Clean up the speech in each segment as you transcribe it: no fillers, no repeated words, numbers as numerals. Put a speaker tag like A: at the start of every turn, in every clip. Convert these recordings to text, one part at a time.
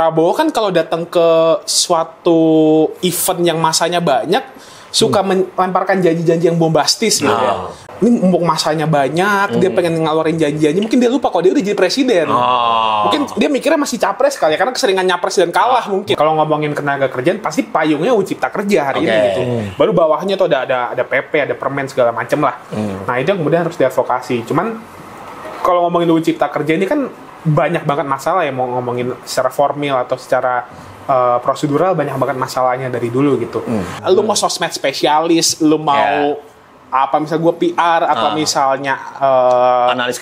A: Prabowo kan kalau datang ke suatu event yang masanya banyak, suka melemparkan janji-janji yang bombastis gitu ya. Ini mumpung masanya banyak, dia pengen ngeluarin janji-janji, mungkin dia lupa kalau dia udah jadi presiden. Mungkin dia mikirnya masih capres kali ya, karena keseringan nyapres dan kalah mungkin. Kalau ngomongin tenaga kerjaan, pasti payungnya UU Cipta Kerja hari ini gitu. Baru bawahnya tuh ada PP, ada permen segala macem lah. Nah itu yang kemudian harus diadvokasi. Cuman kalau ngomongin UU Cipta Kerja ini kan banyak banget masalah ya, mau ngomongin secara formal atau secara prosedural, banyak banget masalahnya dari dulu gitu. Lu mau sosmed spesialis, lu mau apa misalnya gue PR atau misalnya
B: analis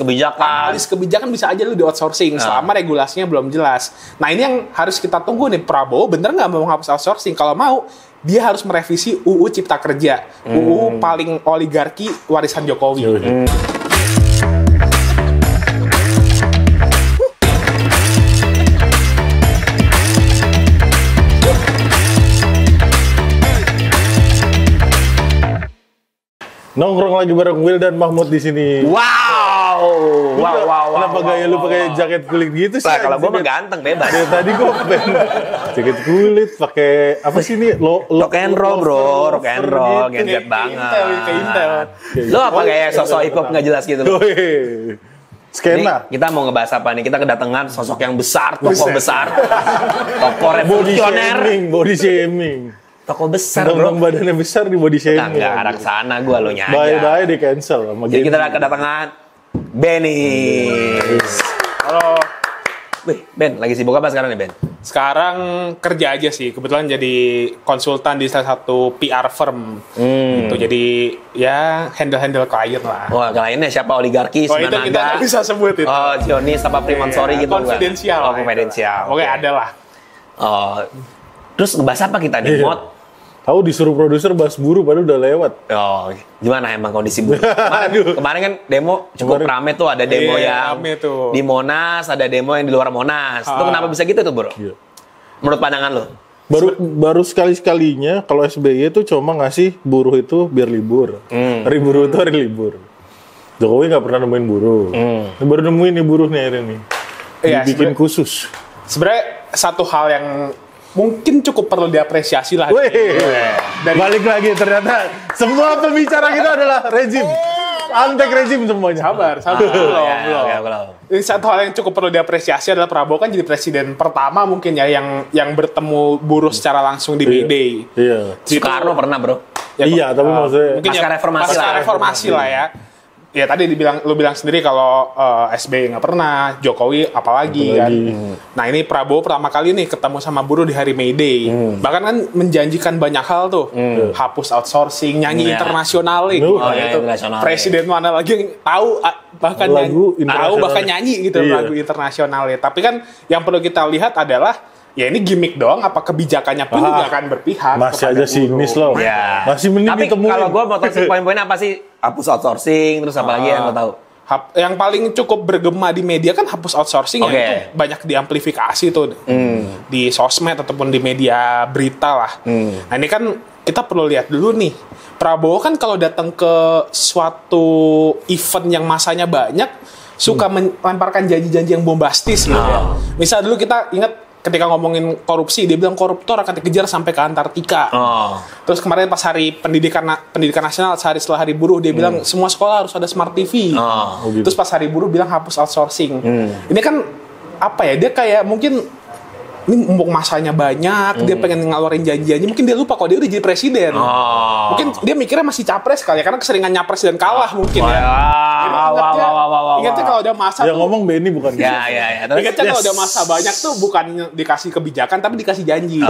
B: kebijakan
A: bisa aja lu di outsourcing selama regulasinya belum jelas. Nah ini yang harus kita tunggu nih, Prabowo bener nggak mau menghapus outsourcing? Kalau mau, dia harus merevisi UU Cipta Kerja, UU paling oligarki warisan Jokowi.
C: Nongkrong lagi bareng Will dan Mahmud di sini.
B: Wow.
C: Kenapa gaya lu pakai jaket kulit gitu sih?
B: Lah kalau gua mah ganteng bebas.
C: Dari tadi gua pakai jaket kulit, pakai apa sih ini?
B: Rock and roll bro, rock and roll, ngendet banget.
A: Intel.
B: Lu apa kayak sosok hip hop nggak jelas gitu loh.
C: Skena.
B: Ini kita mau ngebahas apa nih? Kita kedatangan sosok yang besar, tokoh besar, tokoh revolusioner,
C: body shaming.
B: tokoh besar bro.
C: Badannya besar di body shaming.
B: Nggak arah kesana gue, lo nyanya.
C: Bye-bye di cancel sama
B: jadi kita kedatangan Benny.
A: Halo.
B: Wih, Ben, lagi sibuk apa sekarang nih Ben?
A: Sekarang kerja aja sih, kebetulan jadi konsultan di salah satu PR firm gitu. Jadi ya handle klien lah.
B: Wah, kliennya siapa? Oligarki,
A: Oh itu kita nggak bisa sebut itu.
B: Oh, Zionis apa Primansori gitu kan?
A: Konfidensial.
B: Oh, konfidensial.
A: Oke, ada lah.
B: Oh, terus ngebahas apa kita nih, Mod?
C: Tahu disuruh produser bahas buruh padahal udah lewat.
B: Oh, gimana emang kondisi buruh? Kemarin kan demo cukup rame tuh, ada demo yang di Monas, ada demo yang di luar Monas. Itu kenapa bisa gitu tuh, Bro? Iya. Menurut pandangan lo?
C: Baru sekali-sekalinya kalau SBY itu cuma ngasih buruh itu biar libur. Hari buruh itu hari libur. Jokowi nggak pernah nemuin buruh. Baru nemuin nih buruh nih akhirnya nih. Dibikin khusus.
A: Sebenarnya satu hal yang mungkin cukup perlu diapresiasi lah.
C: Balik lagi ternyata semua pembicara kita adalah rezim. Antek rezim semuanya.
A: Sabar. Belum. Ini satu hal yang cukup perlu diapresiasi adalah Prabowo kan jadi presiden pertama mungkin ya yang bertemu buruh secara langsung di May Day.
C: Iya.
B: Soekarno pernah bro.
A: Ya,
C: iya, tapi maksudnya
A: mungkin
B: pasca
A: reformasi lah ya. Ya tadi lu bilang sendiri kalau SBY nggak pernah, Jokowi apalagi kan. Nah ini Prabowo pertama kali nih ketemu sama buruh di hari May Day. Bahkan kan menjanjikan banyak hal tuh, hapus outsourcing, nyanyi internasional gitu. Presiden mana lagi yang tahu bahkan nyanyi gitu lagu internasional ya. Tapi kan yang perlu kita lihat adalah ya ini gimmick doang, apa kebijakannya pun juga akan berpihak.
C: Masih aja sinis loh.
B: Ya.
C: Masih mending
B: tapi
C: ditemuin.
B: Kalau gue mau tahu poin-poinnya apa sih? Hapus outsourcing, terus apa lagi yang lo tahu?
A: Yang paling cukup bergema di media kan hapus outsourcing ya, itu banyak diamplifikasi tuh di sosmed ataupun di media berita lah. Nah ini kan kita perlu lihat dulu nih, Prabowo kan kalau datang ke suatu event yang masanya banyak, suka melemparkan janji-janji yang bombastis gitu ya. Misal dulu kita ingat ketika ngomongin korupsi, dia bilang koruptor akan dikejar sampai ke Antartika. Terus kemarin pas hari pendidikan nasional, sehari setelah hari buruh, dia bilang semua sekolah harus ada smart TV. Terus pas hari buruh bilang hapus outsourcing. Ini kan apa ya? Dia kayak mungkin ini mumpung masanya banyak, dia pengen ngeluarin janji-janji, mungkin dia lupa kalau dia udah jadi presiden. Mungkin dia mikirnya masih capres kali ya, karena keseringan nyapres dan kalah mungkin ya. Ingatnya kalau udah masa
C: yang ngomong Benny bukan
B: ya.
A: Ingatnya kalau udah masa banyak tuh bukan dikasih kebijakan, tapi dikasih janji.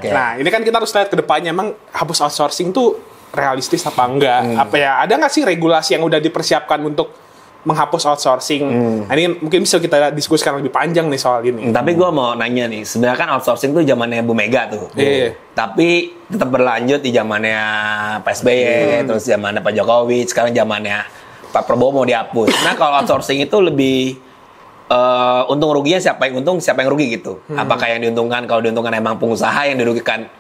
A: Nah ini kan kita harus lihat ke depannya, emang hapus outsourcing tuh realistis apa enggak? Apa ya, ada nggak sih regulasi yang udah dipersiapkan untuk menghapus outsourcing? Nah, ini mungkin bisa kita diskusikan lebih panjang nih soal ini.
B: Tapi gue mau nanya nih, sebenarnya kan outsourcing tuh zamannya Bu Mega tuh. Tapi tetap berlanjut di zamannya Pak SBY, terus zamannya Pak Jokowi, sekarang zamannya Pak Prabowo mau dihapus. Nah kalau outsourcing itu lebih untung ruginya siapa yang untung, siapa yang rugi gitu? Apakah yang diuntungkan, kalau diuntungkan emang pengusaha, yang dirugikan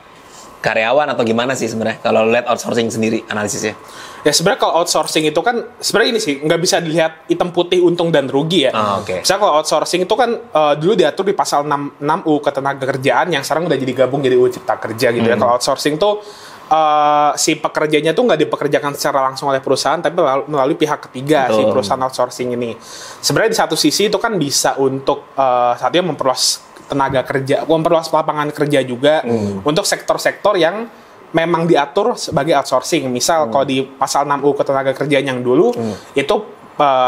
B: karyawan, atau gimana sih sebenarnya kalau lihat outsourcing sendiri analisisnya?
A: Ya sebenarnya kalau outsourcing itu kan sebenarnya ini sih nggak bisa dilihat hitam putih untung dan rugi ya. Misalnya kalau outsourcing itu kan dulu diatur di pasal 6 UU Ketenagakerjaan yang sekarang udah jadi gabung jadi UU Cipta Kerja gitu ya. Kalau outsourcing tuh si pekerjanya tuh nggak dipekerjakan secara langsung oleh perusahaan tapi melalui pihak ketiga si perusahaan outsourcing ini. Sebenarnya di satu sisi itu kan bisa untuk satunya memperluas tenaga kerja, memperluas lapangan kerja juga untuk sektor-sektor yang memang diatur sebagai outsourcing. Misal kalau di pasal 6 UU Ketenagakerjaan yang dulu itu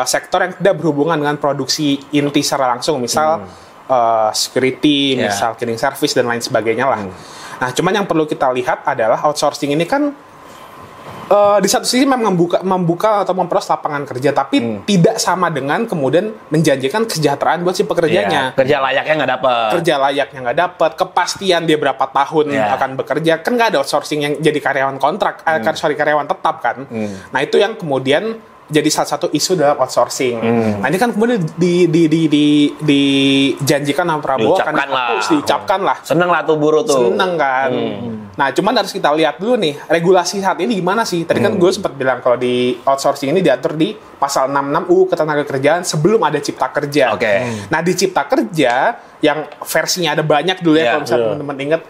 A: sektor yang tidak berhubungan dengan produksi inti secara langsung, misal security, misal cleaning service dan lain sebagainya lah. Nah, cuman yang perlu kita lihat adalah outsourcing ini kan di satu sisi memang membuka atau memperluas lapangan kerja, tapi tidak sama dengan kemudian menjanjikan kesejahteraan buat si pekerjanya.
B: Kerja layaknya nggak dapat, kepastian dia berapa tahun akan bekerja, kan nggak ada outsourcing yang jadi karyawan kontrak, karyawan tetap kan. Nah itu yang kemudian jadi salah satu isu dalam outsourcing. Nah ini kan kemudian dijanjikan sama Prabowo diucapkan lah. Seneng lah tuh buruh tuh.
A: Seneng kan. Nah cuman harus kita lihat dulu nih regulasi saat ini gimana sih. Tadi kan gue sempat bilang kalau di outsourcing ini diatur di pasal 66 UU Ketenagakerjaan sebelum ada Cipta Kerja. Nah di Cipta Kerja yang versinya ada banyak dulu ya kalau misalnya teman-teman ingat,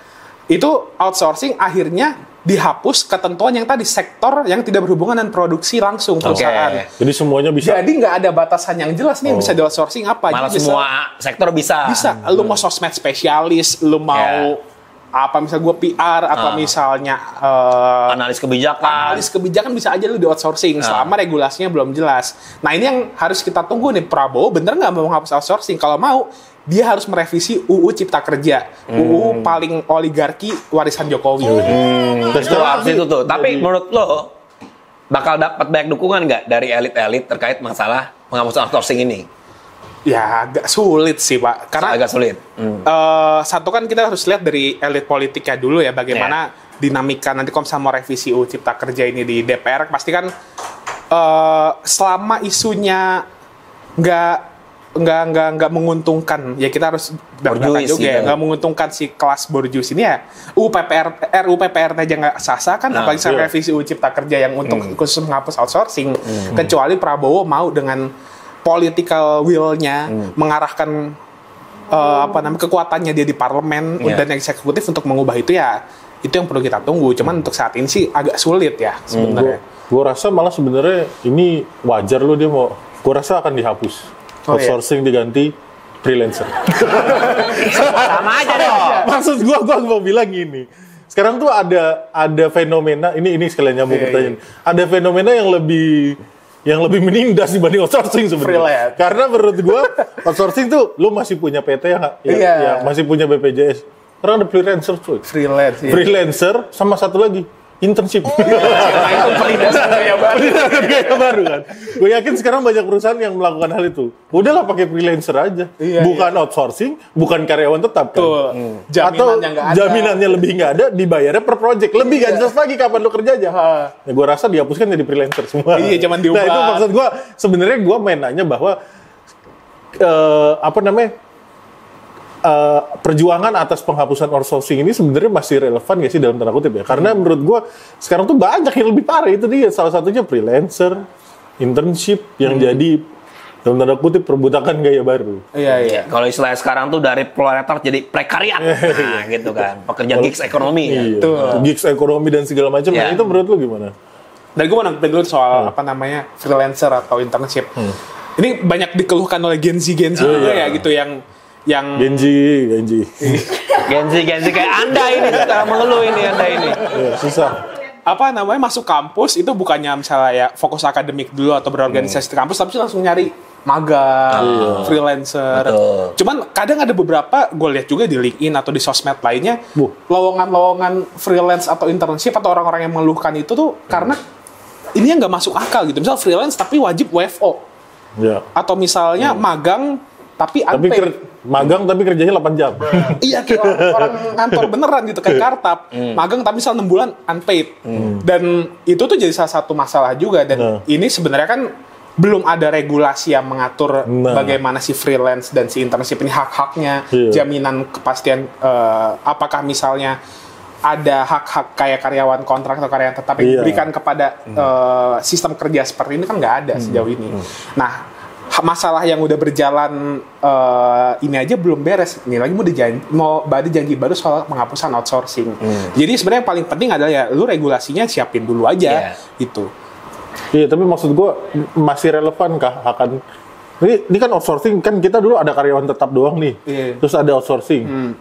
A: itu outsourcing akhirnya dihapus ketentuan yang tadi sektor yang tidak berhubungan dengan produksi langsung perusahaan.
C: Jadi semuanya bisa.
A: Jadi nggak ada batasan yang jelas nih bisa di outsourcing apa.
B: Malah semua sektor bisa.
A: Lu mau sosmed spesialis, lu mau apa misalnya gue PR atau misalnya
B: analis kebijakan
A: bisa aja lu di outsourcing selama regulasinya belum jelas. Nah ini yang harus kita tunggu nih, Prabowo bener nggak mau menghapus outsourcing? Kalau mau, dia harus merevisi UU Cipta Kerja, UU paling oligarki warisan Jokowi.
B: Itu harus itu tuh. Tapi menurut lo bakal dapat banyak dukungan nggak dari elit-elit terkait masalah penghapusan outsourcing ini?
A: Ya agak sulit sih Pak, karena
B: agak sulit.
A: Satu kan kita harus lihat dari elit politiknya dulu ya, bagaimana dinamika nanti kalau misalnya mau revisi UU Cipta Kerja ini di DPR, pasti kan selama isunya nggak menguntungkan ya, kita harus berkata juga ya, nggak menguntungkan si kelas borjuis ini ya. RUU PPRT aja nggak sah kan, apalagi sampai revisi UU Cipta Kerja yang untuk khusus menghapus outsourcing. Kecuali Prabowo mau dengan political will-nya mengarahkan kekuatannya dia di parlemen dan eksekutif untuk mengubah itu ya. Itu yang perlu kita tunggu. Cuman untuk saat ini sih agak sulit ya sebenarnya.
C: Gue rasa malah sebenarnya ini wajar loh dia mau. Gue rasa akan dihapus. Outsourcing diganti freelancer.
B: Sama aja dong.
C: Maksud gue mau bilang gini. Sekarang tuh ada fenomena ini sekalian nyambung pertanyaan. Ada fenomena yang lebih menindas dibanding outsourcing sebenarnya. Karena menurut gue outsourcing tuh lu masih punya PT yang masih punya BPJS. Karena ada freelancer cuy. Freelancer sama satu lagi internship.
A: Itu penindasan gaya
C: baru kan. Gue yakin sekarang banyak perusahaan yang melakukan hal itu. Udahlah pakai freelancer aja. Bukan outsourcing, bukan karyawan tetap kan. Jaminannya lebih nggak ada, dibayarnya per project. Lebih nggak jelas lagi kapan lo kerja aja. Ya gue rasa dihapuskan jadi freelancer semua.
A: Cuman diubah.
C: Nah itu maksud gue, sebenarnya gue main nanya bahwa perjuangan atas penghapusan outsourcing ini sebenarnya masih relevan nggak sih dalam tanda kutip ya? Karena menurut gue sekarang tuh banyak yang lebih parah, itu dia salah satunya freelancer, internship yang jadi dalam tanda kutip perbudakan gaya baru.
B: Iya. Kalau istilah sekarang tuh dari proletar jadi prekariat, gitu kan, pekerja gigs ekonomi.
C: Gigs ekonomi dan segala macam. Nah itu menurut lu gimana?
A: Dan gue mau nangkepin dulu soal freelancer atau internship. Ini banyak dikeluhkan oleh Gen Z juga ya gitu yang
C: Genji
B: kayak Anda ini sekarang mengeluh ini Anda ini.
C: Susah.
A: Masuk kampus itu bukannya misalnya ya fokus akademik dulu atau berorganisasi di kampus, tapi langsung nyari magang, freelancer. Cuman kadang ada beberapa gue lihat juga di LinkedIn atau di sosmed lainnya, lowongan freelance atau internship atau orang-orang yang mengeluhkan itu tuh karena ini yang nggak masuk akal gitu. Misal freelance tapi wajib WFO. Atau misalnya magang tapi
C: magang tapi kerjanya 8 jam.
A: Iya, kayak orang kantor beneran gitu, kayak kartap. Magang tapi misal 6 bulan unpaid. Dan itu tuh jadi salah satu masalah juga. Dan ini sebenarnya kan belum ada regulasi yang mengatur bagaimana si freelance dan si internship ini hak-haknya, jaminan kepastian apakah misalnya ada hak-hak kayak karyawan kontrak atau karyawan tetap yang diberikan kepada sistem kerja seperti ini kan nggak ada sejauh ini. Nah, masalah yang udah berjalan ini aja belum beres. Ini lagi mau ada janji baru soal penghapusan outsourcing. Jadi sebenarnya yang paling penting adalah ya lu regulasinya siapin dulu aja gitu.
C: Iya, tapi maksud gue masih relevan kah akan ini kan outsourcing kan kita dulu ada karyawan tetap doang nih. Terus ada outsourcing.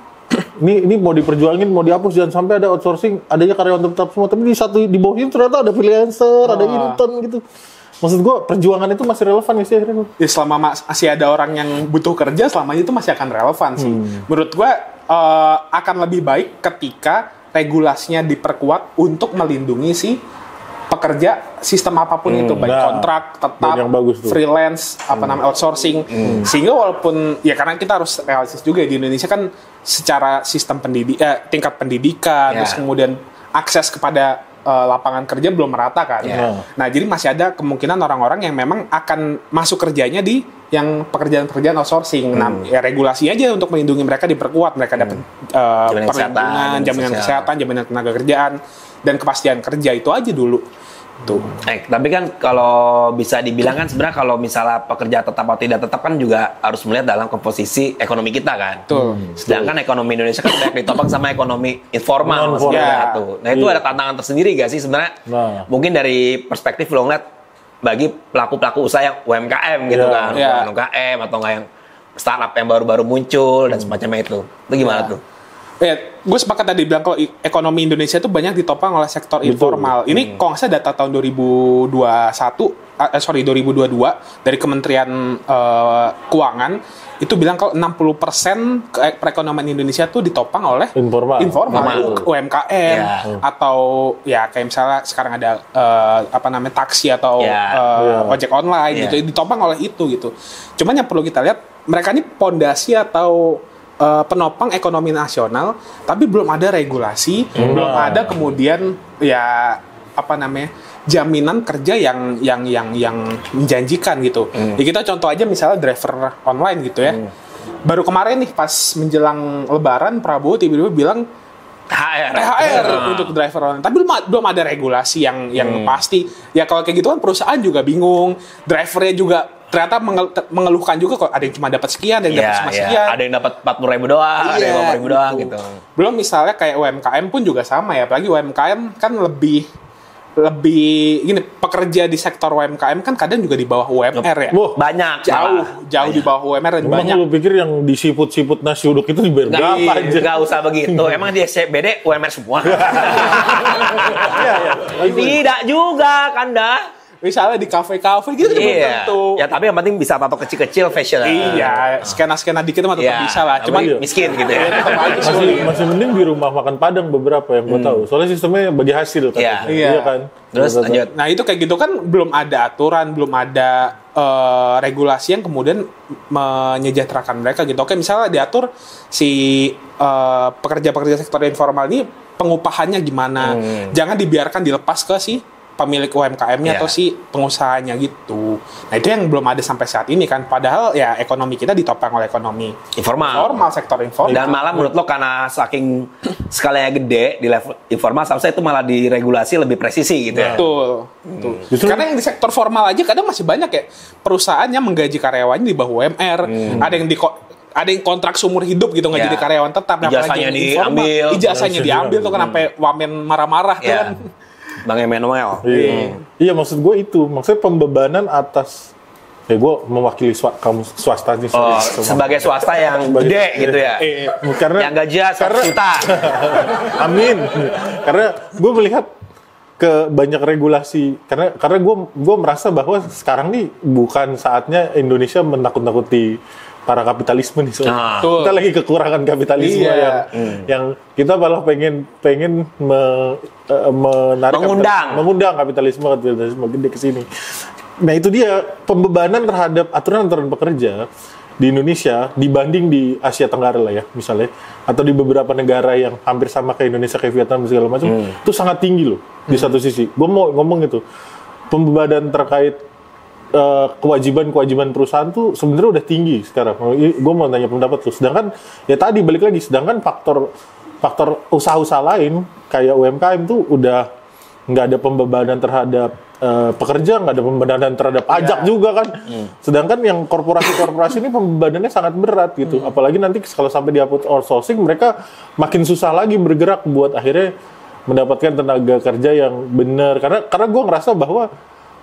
C: Ini mau diperjuangin, mau dihapus, jangan sampai ada outsourcing, adanya karyawan tetap semua. Tapi di bawah ini ternyata ada freelancer, ada intern gitu. Maksud gue perjuangan itu masih relevan ya sih akhirnya?
A: Ya selama masih ada orang yang butuh kerja, selama itu masih akan relevan sih. Menurut gue akan lebih baik ketika regulasinya diperkuat untuk melindungi si pekerja sistem apapun itu, baik kontrak, tetap, freelance, outsourcing. Sehingga walaupun ya karena kita harus realistis juga di Indonesia kan secara sistem tingkat pendidikan, terus kemudian akses kepada lapangan kerja belum merata kan. Nah, jadi masih ada kemungkinan orang-orang yang memang akan masuk kerjanya di yang pekerjaan-pekerjaan outsourcing. Nah, ya regulasi aja untuk melindungi mereka diperkuat, mereka dapat perlindungan, jaminan kesehatan, jaminan tenaga kerjaan, dan kepastian kerja itu aja dulu. Tuh.
B: Tapi kan kalau bisa dibilang kan sebenarnya kalau misalnya pekerja tetap atau tidak tetap kan juga harus melihat dalam komposisi ekonomi kita kan. Sedangkan ekonomi Indonesia kan banyak ditopang sama ekonomi informal. Nah itu ada tantangan tersendiri gak sih sebenarnya? Mungkin dari perspektif lo ngeliat bagi pelaku-pelaku usaha yang UMKM gitu kan, UMKM atau nggak yang startup yang baru-baru muncul dan semacamnya itu gimana tuh?
A: Gue sepakat tadi bilang kalau ekonomi Indonesia itu banyak ditopang oleh sektor informal. Ini kalau nggak salah data tahun 2022 dari Kementerian Keuangan itu bilang kalau 60% perekonomian Indonesia itu ditopang oleh informal. UMKM atau ya kayak misalnya sekarang ada taksi atau ojek online gitu ditopang oleh itu gitu. Cuman yang perlu kita lihat mereka ini pondasi atau penopang ekonomi nasional, tapi belum ada regulasi, belum ada kemudian jaminan kerja yang menjanjikan gitu. Ya kita contoh aja misalnya driver online gitu ya. Baru kemarin nih pas menjelang Lebaran Prabowo tiba-tiba bilang THR untuk driver online, tapi belum ada regulasi yang pasti. Ya kalau kayak gitu kan perusahaan juga bingung, drivernya juga ternyata mengeluhkan juga kok ada yang cuma dapat sekian, ada yang dapat cuma sekian.
B: Ada yang dapat 40.000 doang, ada yang 50.000 doang gitu.
A: Belum misalnya kayak UMKM pun juga sama ya, apalagi UMKM kan lebih gini, pekerja di sektor UMKM kan kadang juga di bawah UMR ya.
B: Banyak.
A: Jauh di bawah UMR dan banyak.
C: Lu pikir yang disiput-siput nasi uduk itu dibayar berapa aja?
B: Nggak usah begitu. Emang di SCBD UMR semua? Tidak juga kan dah.
A: Misalnya di kafe-kafe gitu belum tentu.
B: Ya tapi yang penting bisa tato kecil-kecil fashion.
A: Iya, skena-skena dikit mah tetap bisa lah. Cuman
B: miskin gitu ya.
C: Masih mending di rumah makan Padang beberapa yang gue tahu. Soalnya sistemnya bagi hasil kan. Iya kan.
B: Terus lanjut.
A: Nah itu kayak gitu kan belum ada aturan, belum ada regulasi yang kemudian menyejahterakan mereka gitu. Oke, misalnya diatur si pekerja-pekerja sektor informal ini pengupahannya gimana. Jangan dibiarkan dilepas ke si pemilik UMKM-nya atau si pengusahanya gitu. Nah itu yang belum ada sampai saat ini kan. Padahal ya ekonomi kita ditopang oleh ekonomi
B: informal,
A: sektor informal.
B: Dan malah menurut lo karena saking skalanya gede di level informal, seharusnya itu malah diregulasi lebih presisi gitu ya.
A: Betul. Karena yang di sektor formal aja kadang masih banyak ya perusahaan yang menggaji karyawannya di bawah UMR. Ada yang kontrak seumur hidup gitu nggak jadi karyawan tetap. Ijazahnya diambil tuh kan sampai wamen marah-marah tuh kan.
B: Bang Emmanuel.
C: Iya maksud gue itu, maksudnya pembebanan atas gue mewakili kamu swasta nih.
B: Sebagai swasta yang gede gitu ya.
C: Karena
B: yang gajinya 1 juta.
C: Amin. Karena gue melihat ke banyak regulasi karena gue merasa bahwa sekarang nih bukan saatnya Indonesia menakut-nakuti para kapitalisme nih soalnya. Kita lagi kekurangan kapitalisme yang kita malah pengen menarik mengundang kapitalisme gede ke sini. Nah itu dia pembebanan terhadap aturan pekerja di Indonesia dibanding di Asia Tenggara lah ya misalnya, atau di beberapa negara yang hampir sama kayak Indonesia kayak Vietnam segala macam itu sangat tinggi loh di satu sisi. Gue mau ngomong itu pembebanan terkait kewajiban perusahaan tuh sebenarnya udah tinggi sekarang. Gue mau tanya pendapat tuh. Sedangkan ya tadi balik lagi, sedangkan faktor faktor usaha-usaha lain kayak UMKM tuh udah nggak ada pembebanan terhadap pekerja, nggak ada pembebanan terhadap pajak juga kan. Sedangkan yang korporasi-korporasi ini pembebanannya sangat berat gitu. Apalagi nanti kalau sampai dihapus outsourcing, mereka makin susah lagi bergerak buat akhirnya mendapatkan tenaga kerja yang benar. Karena gue ngerasa bahwa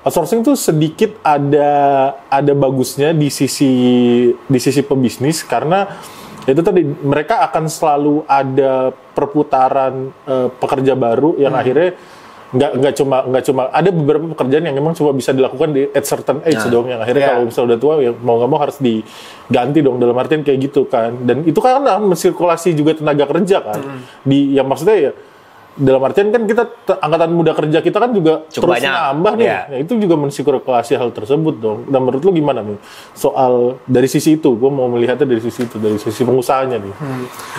C: outsourcing tuh sedikit ada bagusnya di sisi pebisnis, karena itu tadi mereka akan selalu ada perputaran pekerja baru yang akhirnya nggak cuma ada beberapa pekerjaan yang memang cuma bisa dilakukan at certain age dong, yang akhirnya kalau misalnya udah tua ya mau nggak mau harus diganti dong, dalam artian kayak gitu kan. Dan itu kan mensirkulasi juga tenaga kerja kan, yang maksudnya ya dalam artian kan kita angkatan muda kerja kita kan juga cukup terus banyak nambah nih. Ya, itu juga mensirkulasi hal tersebut dong. Dan menurut lu gimana nih soal dari sisi itu? Gue mau melihatnya dari sisi itu, dari sisi pengusahanya nih.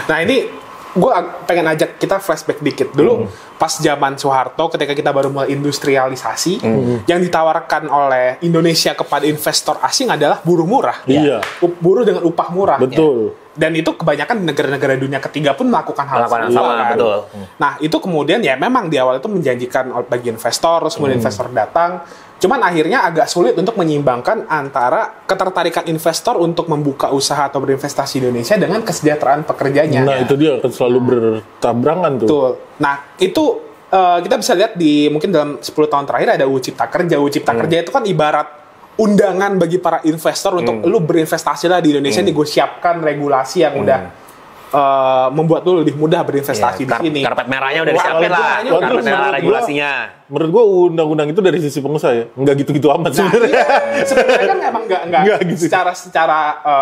A: Nah ini gue pengen ajak kita flashback dikit dulu pas zaman Soeharto ketika kita baru mulai industrialisasi, yang ditawarkan oleh Indonesia kepada investor asing adalah buruh murah.
C: Iya.
A: Buruh dengan upah murah.
C: Betul.
A: Dan itu kebanyakan negara-negara dunia ketiga pun melakukan hal yang sama.
B: Betul.
A: Nah itu kemudian ya memang di awal itu menjanjikan bagi investor, terus kemudian investor datang. Cuman akhirnya agak sulit untuk menyeimbangkan antara ketertarikan investor untuk membuka usaha atau berinvestasi di Indonesia dengan kesejahteraan pekerjanya.
C: Nah itu dia akan selalu bertabrakan tuh.
A: Betul. Nah itu kita bisa lihat di mungkin dalam 10 tahun terakhir ada UU Cipta Kerja. UU Cipta Kerja itu kan ibarat undangan bagi para investor untuk lu berinvestasi lah di Indonesia. Nih gue siapkan regulasi yang udah membuat lu lebih mudah berinvestasi di sini.
B: Karpet merahnya udah disiapin lah. Karpet merah regulasinya.
C: Menurut gua undang-undang itu dari sisi pengusaha ya nggak gitu-gitu amat sebenarnya.
A: Sebenarnya kan emang nggak gitu. Secara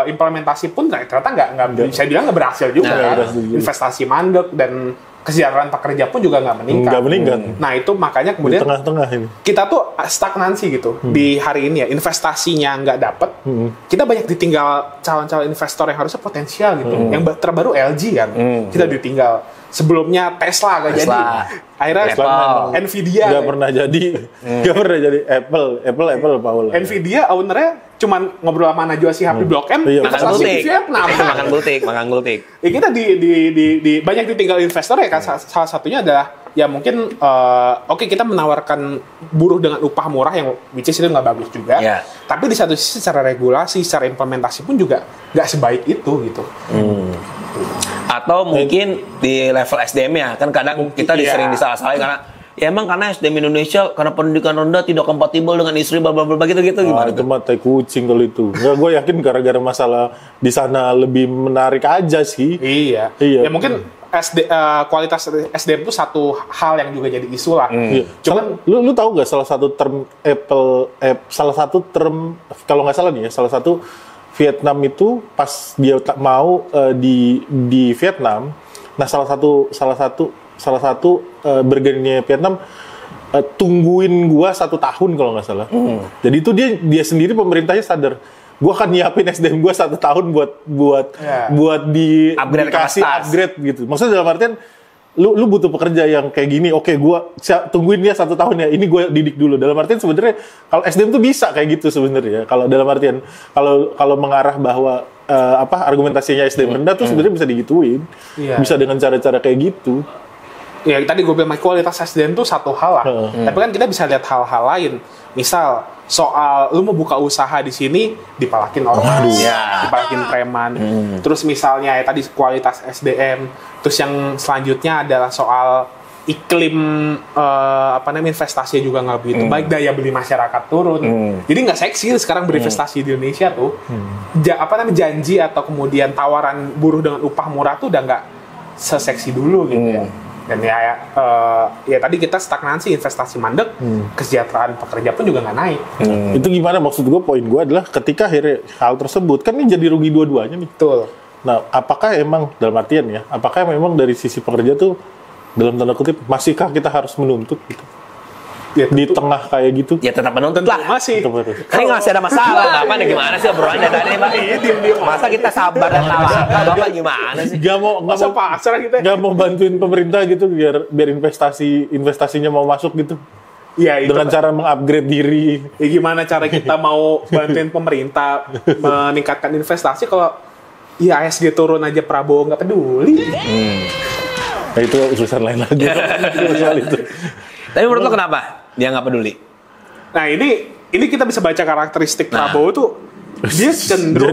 A: implementasi pun ternyata nggak saya bilang nggak berhasil juga. Investasi mandek dan kesejahteraan pekerja pun juga nggak meningkat. Nah itu makanya kemudian
C: di tengah-tengah ini
A: kita tuh stagnansi gitu di hari ini ya, investasinya nggak dapet. Kita banyak ditinggal calon-calon investor yang harusnya potensial gitu. Yang terbaru LG kan, kita ditinggal. Sebelumnya Tesla nggak jadi, akhirnya Nvidia
C: nggak pernah jadi, Apple Paul.
A: Nvidia ownernya cuman ngobrol sama Najwa Shihab di Blok M,
B: makan gultik.
A: Ya kita di banyak ditinggal investor ya kan. Salah satunya adalah ya mungkin oke, kita menawarkan buruh dengan upah murah yang which is itu nggak bagus juga. Tapi di satu sisi secara regulasi, secara implementasi pun juga nggak sebaik itu gitu.
B: Atau mungkin di level SDM-nya kan kadang kita sering disalah-salahin karena ya emang karena SDM Indonesia karena pendidikan rendah tidak kompatibel dengan istri bla gitu gimana?
C: Itu mah tai kucing kalau itu. Enggak, gue yakin gara-gara masalah di sana lebih menarik aja sih.
A: Iya. Ya mungkin kualitas SDM itu satu hal yang juga jadi isu lah.
C: Cuman lu tahu nggak salah satu term kalau nggak salah nih ya, salah satu Vietnam itu pas dia mau di Vietnam, nah salah satu bergennya Vietnam tungguin gua 1 tahun kalau nggak salah. Jadi itu dia sendiri pemerintahnya sadar, gua akan nyiapin SDM gua 1 tahun buat dikasih upgrade gitu. Maksudnya dalam artian lu butuh pekerja yang kayak gini, oke, gua tungguin dia 1 tahun ya, ini gua didik dulu. Dalam artian sebenarnya kalau SDM tuh bisa kayak gitu sebenarnya. Kalau dalam artian kalau mengarah bahwa argumentasinya SDM rendah tuh sebenarnya bisa digituin, bisa dengan cara-cara kayak gitu.
A: Ya tadi gue bilang kualitas SDM tuh satu hal lah. Tapi kan kita bisa lihat hal-hal lain. Misal soal lu mau buka usaha di sini dipalakin orang, dipalakin preman. Terus misalnya ya tadi kualitas SDM. Terus yang selanjutnya adalah soal iklim investasi juga nggak begitu baik, daya beli masyarakat turun. Jadi nggak seksi sekarang berinvestasi di Indonesia tuh. Janji atau kemudian tawaran buruh dengan upah murah tuh udah nggak seseksi dulu gitu ya. Dan ya tadi kita stagnansi, investasi mandek, kesejahteraan pekerja pun juga nggak naik.
C: Itu gimana? Maksud gue, poin gue adalah ketika akhirnya hal tersebut kan ini jadi rugi dua-duanya nih.
A: Betul.
C: Nah, apakah emang dalam artian ya? Apakah memang dari sisi pekerja tuh dalam tanda kutip masihkah kita harus menuntut gitu? Ya, di tengah kayak gitu.
B: Ya tetap menuntut lah.
A: Masih.
B: Kan nggak ada masalah. Bapak gimana sih obrolannya tadi, Pak? Masa kita sabar dan tawakal? Bapak gimana sih?
C: Gak mau bantuin pemerintah gitu biar investasinya mau masuk gitu.
A: Ya, itu
C: dengan cara mengupgrade diri.
A: Ya, gimana cara kita mau bantuin pemerintah meningkatkan investasi kalau IHSG turun aja Prabowo nggak peduli.
C: Nah, itu urusan lain lagi. Soal itu.
B: Tapi menurut lo kenapa dia nggak peduli?
A: Nah ini kita bisa baca karakteristik Prabowo tuh dia cenderung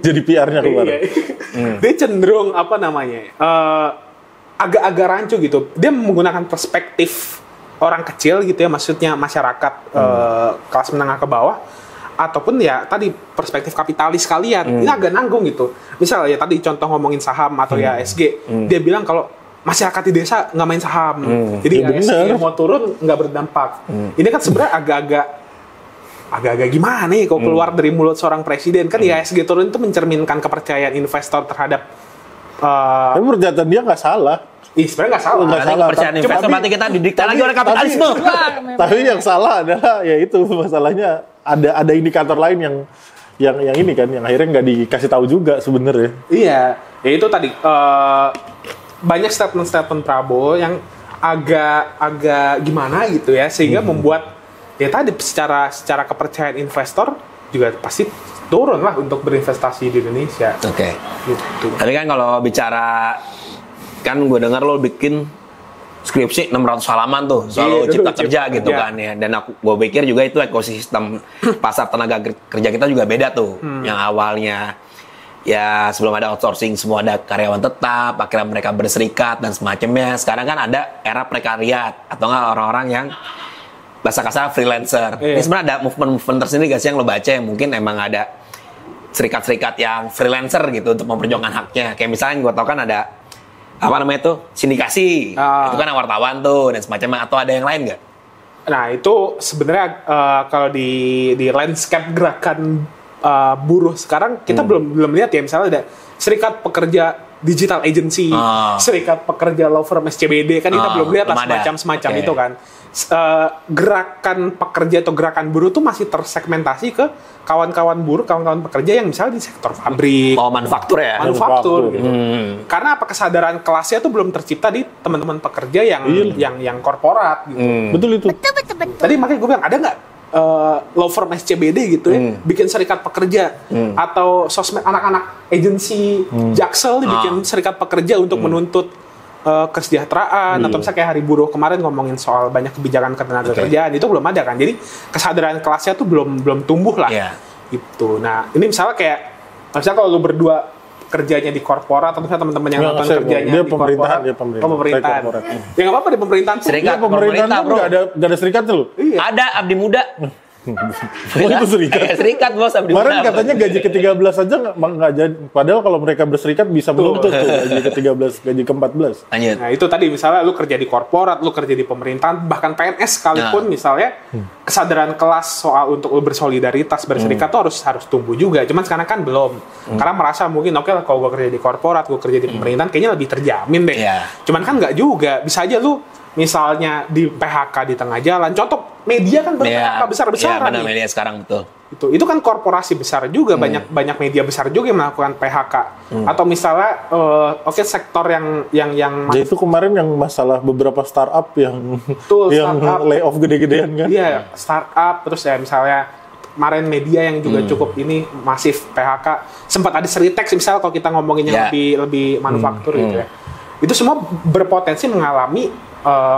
C: jadi PR-nya keluar.
A: Dia cenderung apa namanya agak-agak rancu gitu. Dia menggunakan perspektif orang kecil gitu ya, maksudnya masyarakat kelas menengah ke bawah, ataupun ya tadi perspektif kapitalis kalian. Ini agak nanggung gitu. Misalnya ya tadi contoh ngomongin saham atau ya SG, dia bilang kalau masyarakat di desa nggak main saham, jadi ya SG mau turun nggak berdampak. Ini kan sebenarnya agak-agak gimana nih kalau keluar dari mulut seorang presiden kan ya SG turun itu mencerminkan kepercayaan investor terhadap.
C: Tapi pernyataan dia nggak salah.
A: Sebenarnya nggak salah.
B: Berarti kepercayaan investor berarti kita didikte lagi oleh kapitalisme.
C: Tapi yang salah adalah ya itu masalahnya ada indikator lain yang ini kan yang akhirnya nggak dikasih tahu juga sebenarnya.
A: Iya, ya itu tadi banyak statement Prabowo yang agak gimana gitu ya sehingga membuat ya tadi secara kepercayaan investor juga pasti turun lah untuk berinvestasi di Indonesia.
B: Oke.
A: Gitu.
B: Tapi kan kalau bicara kan gue dengar lo bikin skripsi 600 halaman tuh soal cipta kerja gitu kan ya, dan gue pikir juga itu ekosistem pasar tenaga kerja kita juga beda tuh. Yang awalnya ya sebelum ada outsourcing semua ada karyawan tetap, akhirnya mereka berserikat dan semacamnya. Sekarang kan ada era prekariat atau nggak orang-orang yang bahasa kasar freelancer. Ini sebenarnya ada movement tersendiri gak sih yang lo baca yang mungkin emang ada serikat-serikat yang freelancer gitu untuk memperjuangkan haknya. Kayak misalnya gue tau kan ada apa namanya tuh sindikasi, itu kan wartawan tuh dan semacamnya, atau ada yang lain nggak?
A: Nah itu sebenarnya kalau di landscape gerakan buruh sekarang kita belum lihat ya, misalnya ada serikat pekerja digital agency, serikat pekerja law firm SCBD kan kita belum lihat lah semacam itu kan. Gerakan pekerja atau gerakan buruh tuh masih tersegmentasi ke kawan-kawan buruh, kawan-kawan pekerja yang misalnya di sektor pabrik,
B: manufaktur ya,
A: manufaktur gitu. Karena apa, kesadaran kelasnya tuh belum tercipta di teman-teman pekerja yang korporat gitu.
C: Betul itu.
A: Betul. Tadi makanya gue bilang ada nggak law firm SCBD gitu ya, bikin serikat pekerja, atau sosmed anak-anak agensi Jaksel bikin serikat pekerja untuk menuntut kesejahteraan, atau misalnya kayak Hari Buruh kemarin ngomongin soal banyak kebijakan ketenaga kerjaan, itu belum ada kan. Jadi kesadaran kelasnya tuh belum tumbuh lah. Gitu. Nah, ini misalnya kayak misalnya kalau lu berdua kerjanya di korporat, atau misalnya teman-teman yang nonton kerjanya di korporat, pemerintahan. Ya nggak apa-apa di pemerintahan.
B: Serikat
C: pemerintahan bro. Nggak ada serikatnya loh.
B: Ada Abdi Muda.
C: Itu serikat.
B: Serikat bos Abdi Muda.
C: Kemarin katanya gaji ke-13 aja nggak jadi. Padahal kalau mereka berserikat bisa menuntut tuh gaji ke-13, gaji ke-14.
A: Nah itu tadi misalnya lu kerja di korporat, lu kerja di pemerintahan, bahkan PNS sekalipun misalnya kesadaran kelas soal untuk lu bersolidaritas, berserikat tuh harus tumbuh juga. Cuman sekarang kan belum. Karena merasa mungkin oke lah kalau gue kerja di korporat, gue kerja di pemerintahan kayaknya lebih terjamin deh. Cuman kan nggak juga. Bisa aja lu misalnya di PHK di tengah jalan. Contoh media kan PHK besar-besaran.
B: Iya, media sekarang betul.
A: Itu kan korporasi besar juga, banyak media besar juga yang melakukan PHK. Atau misalnya sektor yang
C: ya itu kemarin yang masalah beberapa startup yang layoff gede-gedean kan.
A: Iya, startup, terus ya misalnya kemarin media yang juga cukup ini masif PHK. Sempat ada Seritex misalnya kalau kita ngomongin yang lebih manufaktur gitu ya. Itu semua berpotensi mengalami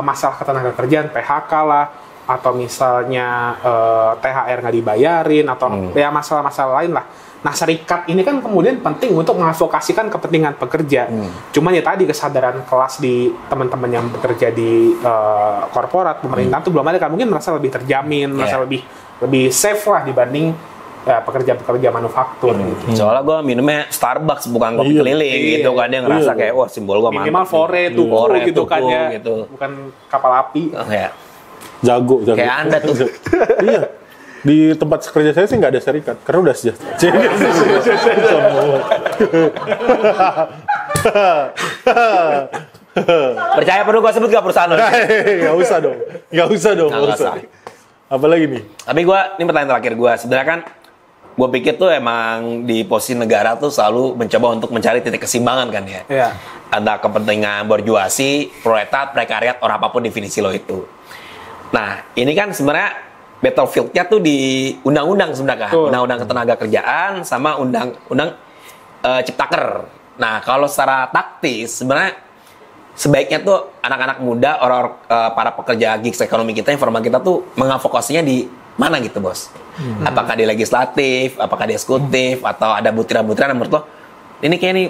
A: masalah ketenaga kerjaan, PHK lah, atau misalnya THR nggak dibayarin, atau ya masalah-masalah lain lah. Nah, serikat ini kan kemudian penting untuk mengadvokasikan kepentingan pekerja. Cuman ya tadi kesadaran kelas di teman-teman yang bekerja di korporat, pemerintahan tuh belum ada kan, mungkin merasa lebih terjamin, merasa lebih safe lah dibanding pekerja-pekerja manufaktur gitu.
B: Soalnya gue minumnya Starbucks bukan kopi keliling gitu kan, dia ngerasa kayak wah simbol gue mantap.
A: Minimal Fore, Tuku gitu kan ya. Gitu. Bukan kapal api.
C: Jago.
B: Kayak Anda tuh.
C: Iya. Di tempat kerja saya sih nggak ada serikat karena udah sejahtera.
B: Percaya perlu gue sebut gak perusahaan lo?
C: Nggak usah dong. Apalagi nih?
B: Tapi ini pertanyaan terakhir gue. Sebenarnya kan gue pikir tuh emang di posisi negara tuh selalu mencoba untuk mencari titik keseimbangan kan ya.
A: Iya.
B: Antara kepentingan borjuasi, proletar, prekariat, orang apapun definisi lo itu. Nah, ini kan sebenarnya battlefield-nya tuh di undang-undang sebenarnya kan. Undang-undang ketenaga kerjaan sama undang-undang Ciptaker. Nah, kalau secara taktis sebenarnya sebaiknya tuh anak-anak muda, orang para pekerja gigs ekonomi kita, informal kita tuh mengavokasinya di mana gitu, Bos? Apakah di legislatif, apakah di eksekutif, atau ada butiran-butiran menurut lo, ini kayak nih,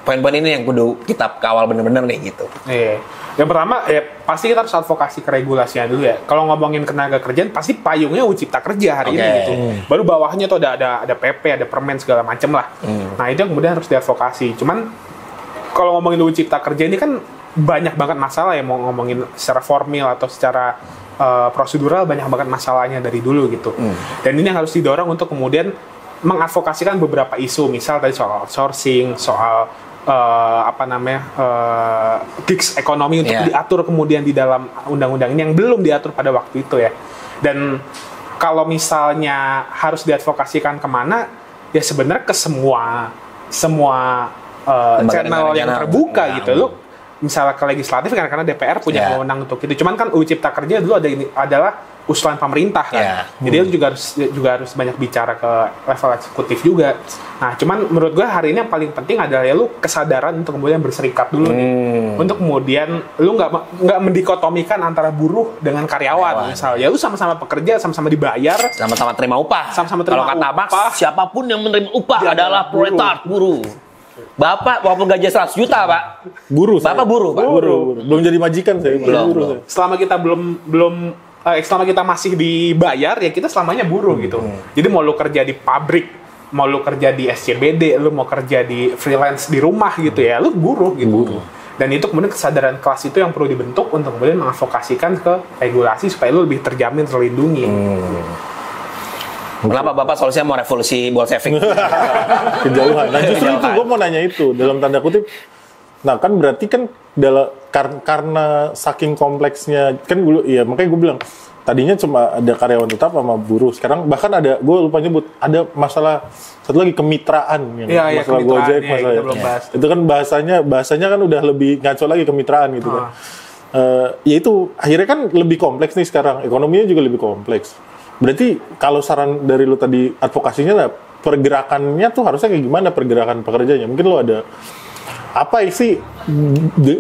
B: poin-poin ini yang kudu kita kawal bener-bener nih gitu.
A: Iya. Yang pertama, pasti kita harus advokasi ke regulasinya dulu ya. Kalau ngomongin tenaga kerjaan, pasti payungnya UU Cipta Kerja hari ini gitu. Baru bawahnya tuh ada PP, ada permen segala macem lah. Nah itu yang kemudian harus diadvokasi. Cuman kalau ngomongin UU Cipta Kerja ini kan banyak banget masalah ya, mau ngomongin secara formil atau secara prosedural, banyak banget masalahnya dari dulu gitu. Dan ini yang harus didorong untuk kemudian mengadvokasikan beberapa isu, misal tadi soal outsourcing, soal gigs ekonomi untuk diatur kemudian di dalam undang-undang ini yang belum diatur pada waktu itu ya. Dan kalau misalnya harus diadvokasikan kemana, ya sebenarnya ke semua channel yang terbuka gitu. Lu misalnya ke legislatif karena DPR punya wewenang untuk itu. Cuman kan UU Cipta Kerja dulu adalah usulan pemerintah kan. Jadi lu juga harus banyak bicara ke level eksekutif juga. Nah, cuman menurut gue hari ini yang paling penting adalah ya lu kesadaran untuk kemudian berserikat dulu nih. Untuk kemudian lu nggak mendikotomikan antara buruh dengan karyawan. Misalnya ya lu sama-sama pekerja, sama-sama dibayar,
B: sama-sama terima upah.
A: Sama-sama terima
B: upah. Kalau kata Max, siapapun yang menerima upah
A: dia
B: adalah proletariat buruh. Bapak walaupun gaji 100 juta, Pak.
C: Buruh.
B: Bapak buruh, Pak.
C: Buruh. Belum jadi majikan saya.
B: Belum.
A: Selama kita selama kita masih dibayar ya kita selamanya buruh gitu. Jadi mau lu kerja di pabrik, mau lu kerja di SCBD, lu mau kerja di freelance di rumah gitu ya, lu buruh gitu. Dan itu kemudian kesadaran kelas itu yang perlu dibentuk untuk kemudian mengadvokasikan ke regulasi supaya lu lebih terjamin, terlindungi.
B: Kenapa Bapak solusinya mau revolusi Bolshevik?
C: Kejauhan. Nah justru itu gue mau nanya itu dalam tanda kutip. Nah kan berarti kan karena saking kompleksnya kan dulu ya makanya gue bilang tadinya cuma ada karyawan tetap sama buruh, sekarang bahkan ada, gue lupa nyebut, ada masalah satu lagi kemitraan yang masalah Gojek itu kan bahasanya kan udah lebih ngaco lagi kemitraan gitu kan. Ya itu akhirnya kan lebih kompleks nih sekarang, ekonominya juga lebih kompleks. Berarti kalau saran dari lu tadi advokasinya lah, pergerakannya tuh harusnya kayak gimana pergerakan pekerjanya? Mungkin lu ada apa sih,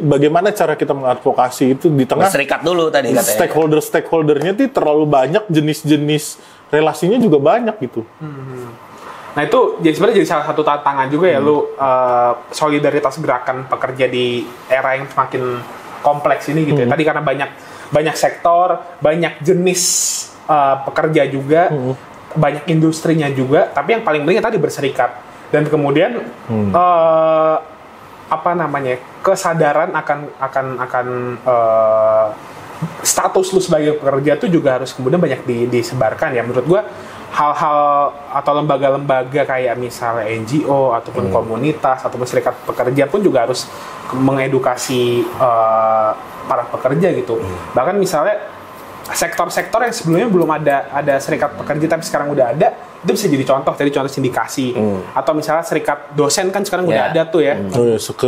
C: bagaimana cara kita mengadvokasi itu di tengah
B: serikat dulu tadi katanya.
C: Stakeholdernya tuh terlalu banyak, jenis-jenis relasinya juga banyak gitu.
A: Nah itu jadi sebenarnya jadi salah satu tantangan juga ya lu solidaritas gerakan pekerja di era yang semakin kompleks ini gitu ya. Tadi karena banyak sektor, banyak jenis pekerja juga, banyak industrinya juga, tapi yang paling penting tadi berserikat dan kemudian kesadaran akan status lu sebagai pekerja itu juga harus kemudian banyak disebarkan ya. Menurut gua hal-hal atau lembaga-lembaga kayak misalnya NGO ataupun komunitas ataupun serikat pekerja pun juga harus mengedukasi para pekerja gitu. Bahkan misalnya sektor-sektor yang sebelumnya belum ada serikat pekerja tapi sekarang udah ada, itu bisa jadi contoh, tadi contoh sindikasi atau misalnya serikat dosen kan sekarang udah ada tuh ya.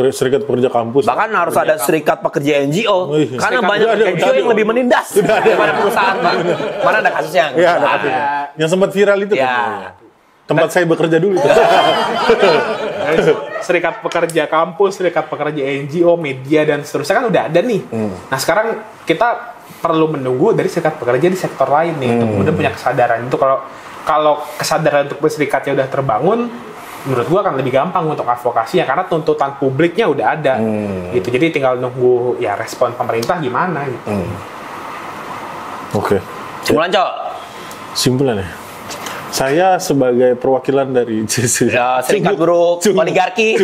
C: Serikat pekerja kampus.
B: Bahkan harus ada serikat pekerja NGO karena banyak NGO yang lebih menindas daripada perusahaan, Pak. Mana ada kasusnya?
C: Iya, ada kasusnya. Yang sempat viral itu kan. Tempat saya bekerja dulu.
A: Serikat pekerja kampus, serikat pekerja NGO, media dan seterusnya kan udah ada nih. Nah sekarang kita perlu menunggu dari serikat pekerja di sektor lain nih untuk kemudian punya kesadaran itu. Kalau kesadaran untuk berserikatnya udah terbangun, menurut gua akan lebih gampang untuk advokasinya karena tuntutan publiknya udah ada gitu. Jadi tinggal nunggu ya respon pemerintah gimana gitu.
C: Oke.
B: Simpulan,
C: ya. Saya sebagai perwakilan dari
B: serikat buruh, oligarki.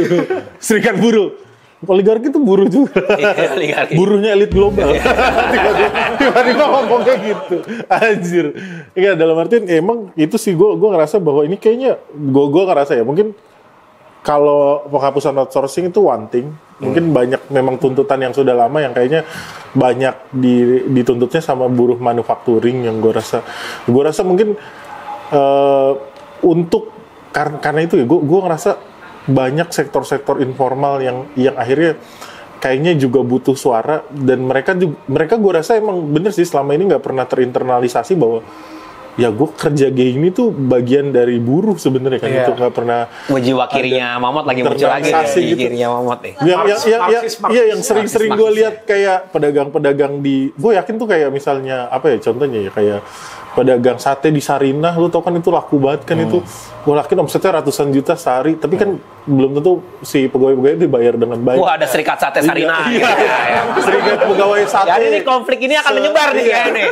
C: Serikat buruh. Oligarki itu buruh juga. Buruhnya elit global. Tiba-tiba ngomong kayak gitu. Anjir. Iya, dalam artian emang itu sih gue ngerasa bahwa ini kayaknya gue ngerasa ya mungkin kalau penghapusan outsourcing itu one thing. Mungkin banyak memang tuntutan yang sudah lama yang kayaknya banyak dituntutnya sama buruh manufacturing yang gue rasa mungkin untuk karena itu ya gue ngerasa banyak sektor-sektor informal yang akhirnya kayaknya juga butuh suara dan mereka gue rasa emang bener sih selama ini nggak pernah terinternalisasi bahwa ya gue kerja gini tuh bagian dari buruh sebenarnya kan, itu nggak pernah.
B: Jiwa kirinya Mamot lagi muncul lagi
C: gitu.
B: Kirinya Mamot nih.
C: Yang sering-sering gue lihat kayak pedagang-pedagang gue yakin tuh kayak misalnya apa ya contohnya ya kayak pedagang sate di Sarinah, lu tau kan itu laku banget kan itu. Gue yakin omsetnya ratusan juta sehari, tapi kan belum tentu si pegawai-pegawai itu dibayar dengan baik.
B: Wah, ada serikat sate Sarinah.
C: Serikat pegawai sate.
B: Jadi ini konflik ini akan menyebar nih kayaknya nih.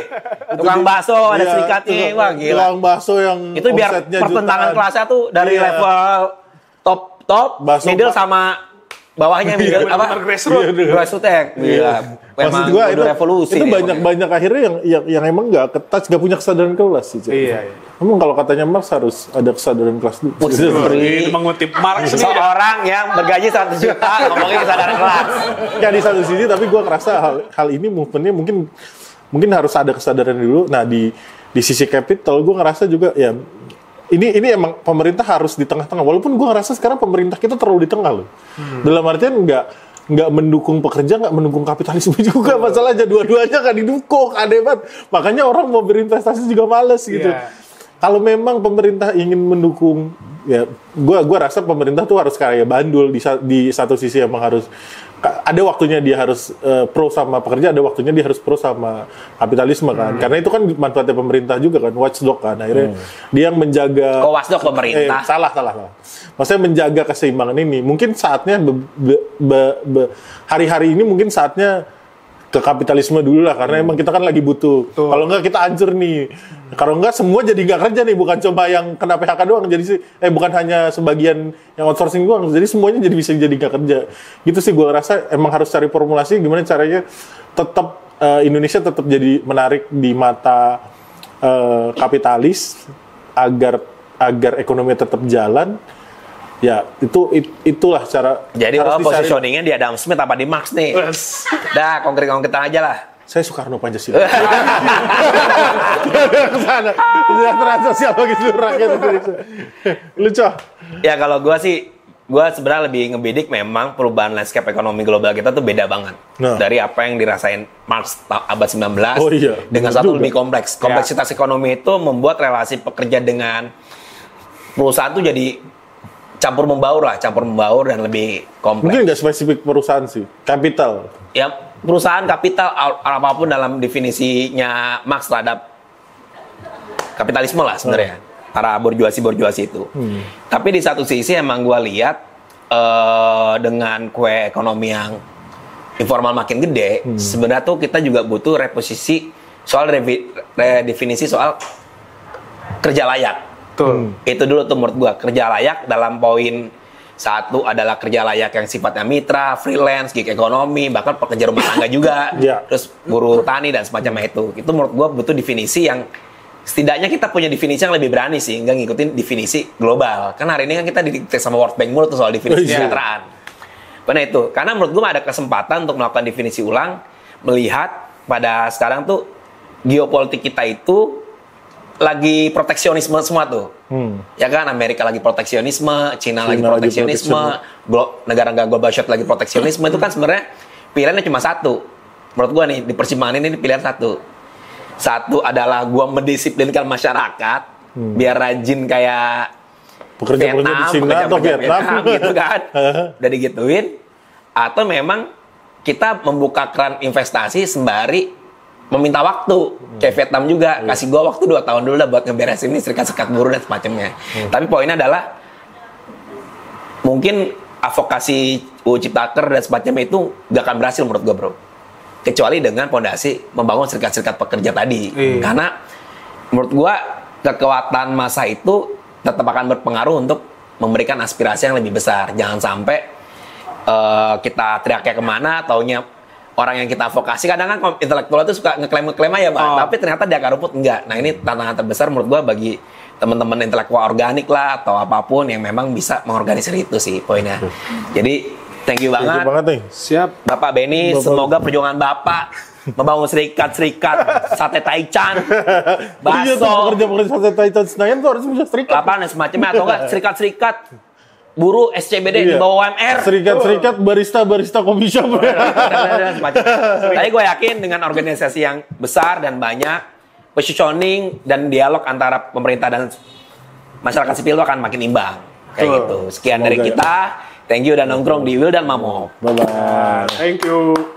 B: Tukang bakso ada serikatnya, wah gila.
C: Tukang bakso yang
B: itu biar pertentangan kelasnya tuh dari level top, middle sama bawahnya middle apa? Grassroots gila.
C: Maksud gue itu revolusi. Itu banyak akhirnya yang emang nggak ketas, nggak punya kesadaran kelas sih. Iya. Emang kalau katanya Marx harus ada kesadaran kelas dulu.
A: Ini mengutip Marx nih.
B: Seorang yang bergaji 100 juta ngomongin kesadaran kelas.
C: Ya di satu sisi, tapi gue ngerasa hal ini movementnya mungkin harus ada kesadaran dulu. Nah di sisi capital gue ngerasa juga ya ini emang pemerintah harus di tengah-tengah. Walaupun gue ngerasa sekarang pemerintah kita terlalu di tengah loh. Dalam artian nggak mendukung pekerja, nggak mendukung kapitalisme juga. Masalahnya dua-duanya nggak didukung, aneh banget. Makanya orang mau berinvestasi juga males gitu. Kalau memang pemerintah ingin mendukung, ya gue rasa pemerintah tuh harus kayak bandul di satu sisi emang harus ada waktunya dia harus pro sama pekerja, ada waktunya dia harus pro sama kapitalisme kan. Karena itu kan manfaatnya pemerintah juga kan, watchdog kan. Akhirnya dia yang menjaga.
B: Kok watchdog pemerintah?
C: Salah. Maksudnya menjaga keseimbangan ini. Mungkin saatnya hari-hari ini mungkin saatnya ke kapitalisme dulu lah, karena emang kita kan lagi butuh. Kalau enggak kita hancur nih. Kalau enggak semua jadi nggak kerja nih, bukan cuma yang kena PHK doang. Jadi bukan hanya sebagian yang outsourcing doang. Jadi semuanya bisa jadi nggak kerja. Gitu sih gue rasa emang harus cari formulasi gimana caranya tetap Indonesia tetap jadi menarik di mata kapitalis agar ekonomi tetap jalan. Ya, itulah cara.
B: Jadi kalau positioningnya di Adam Smith apa di Marx nih? Dah, konkret-konkretan aja lah.
C: Saya Soekarno Pancasila. Kesana. Kesejahteraan sosial bagi seluruh rakyat Indonesia. Lucu.
B: Ya kalau gue sebenarnya lebih ngebidik memang perubahan landscape ekonomi global kita tuh beda banget. Dari apa yang dirasain Marx abad 19 dengan satu lebih kompleks. Kompleksitas ekonomi itu membuat relasi pekerja dengan perusahaan tuh jadi campur membaur dan lebih kompleks.
C: Mungkin nggak spesifik perusahaan sih, kapital.
B: Ya perusahaan kapital apapun dalam definisinya Marx terhadap kapitalisme lah sebenarnya. Para borjuasi itu. Tapi di satu sisi emang gue lihat dengan kue ekonomi yang informal makin gede, sebenarnya tuh kita juga butuh reposisi soal redefinisi soal kerja layak. Itu dulu tuh menurut gua, kerja layak dalam poin satu adalah kerja layak yang sifatnya mitra, freelance, gig ekonomi, bahkan pekerja rumah tangga juga, terus buruh tani dan semacamnya itu menurut gua butuh definisi yang setidaknya kita punya definisi yang lebih berani sih, nggak ngikutin definisi global. Kan hari ini kan kita didikte sama World Bank mulu tuh soal definisi kesejahteraan. Karena itu, karena menurut gua ada kesempatan untuk melakukan definisi ulang, melihat pada sekarang tuh geopolitik kita itu lagi proteksionisme semua tuh. Ya kan, Amerika lagi proteksionisme, Cina lagi proteksionisme, negara-negara global south lagi proteksionisme. Itu kan sebenarnya pilihannya cuma satu. Menurut gua nih, di persimpangan ini pilihan satu. Satu adalah gua mendisiplinkan masyarakat biar rajin kayak
C: pekerja-pekerja di Cina atau Vietnam
B: gitu kan. Udah digituin. Atau memang kita membuka keran investasi sembari meminta waktu, kayak Vietnam juga, kasih gue waktu 2 tahun dulu lah buat ngeberesin ini serikat-serikat buruh dan semacamnya. Tapi poinnya adalah mungkin advokasi UU Ciptaker dan semacamnya itu gak akan berhasil menurut gue bro, kecuali dengan fondasi membangun serikat-serikat pekerja tadi. Karena menurut gue kekuatan massa itu tetap akan berpengaruh untuk memberikan aspirasi yang lebih besar. Jangan sampai kita teriaknya kemana, taunya orang yang kita advokasi, kadang kan intelektual itu suka ngeklaim aja, Pak. Tapi ternyata di akar rumput enggak. Nah, ini tantangan terbesar menurut gua bagi teman-teman intelektual organik lah atau apapun yang memang bisa mengorganisir itu sih poinnya. Jadi, thank you banget.
C: Nih.
A: Siap.
B: Bapak Benny, semoga perjuangan Bapak membangun serikat-serikat sate Taichan, bakso,
C: pekerja-pekerja sate Taichan Senayan tuh harus punya serikat.
B: Lapangan semacamnya atau enggak serikat-serikat buruh SCBD di bawah UMR.
C: Serikat-serikat barista kopi shop.
B: Tapi gue yakin dengan organisasi yang besar dan banyak, positioning dan dialog antara pemerintah dan masyarakat sipil itu akan makin imbang. Kayak gitu. Sekian dari kita. Thank you dan nongkrong di Wildan Mamo.
C: Bye-bye.
A: Thank you.